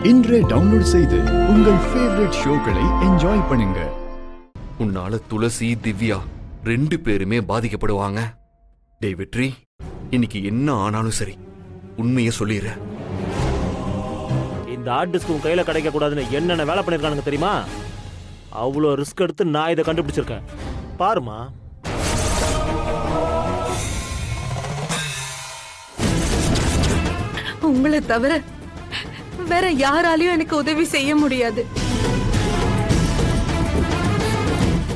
இன்றே டவுன்லோட் செய்து உங்கள் ஃபேவரட் ஷோக்களை என்ஜாய் பண்ணுங்க. உன்னால துளசி திவ்யா 2 பேருமே பாதிக்கப்படுவாங்க. டேய் வெற்றி, இன்னைக்கு என்ன ஆனாலும் சரி உண்மையை சொல்லிடுற. இந்த ஹார்ட் டிஸ்க் உன் கையில கிடைக்க கூடாதுன்னு என்னென்ன வேலை பண்ணிருக்கானுங்க தெரியுமா? அவ்வளோ ரிஸ்க் எடுத்து நான் இதை கண்டுபிடிச்சிருக்கேன். பாருமா. உங்களை தவிர வேற யாராலையும் எனக்கு உதவி செய்ய முடியாது.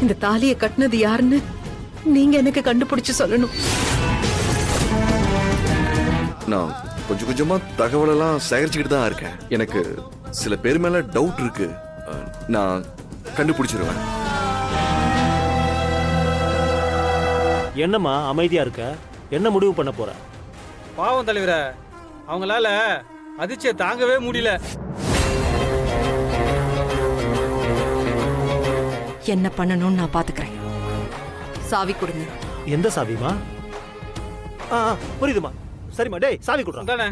இந்த தாலியை கட்டினது யாருன்னு நீங்க எனக்கு கண்டுபிடிச்சு சொல்லணும். நான் கொஞ்சம் கொஞ்சமா தகவலெல்லாம் சேகரிச்சுக்கிட்டு தான் இருக்கேன். எனக்கு சில பேர் மேல டவுட் இருக்கு. நான் கண்டுபிடிச்சிருவேன். என்னம்மா அமைதியா இருக்க? என்ன முடிவு பண்ண போற? பாவம் தலைவரே, அவங்களால அதிர்ச்சியை தாங்கவே முடியல. என்ன பண்ணணும்னு நான் பாத்துக்கிறேன். சாவி கொடுங்க. எந்த சாவிமா? புரியுதுமா. சரிம்மா, டேய் சாவி கொடுறா. தானே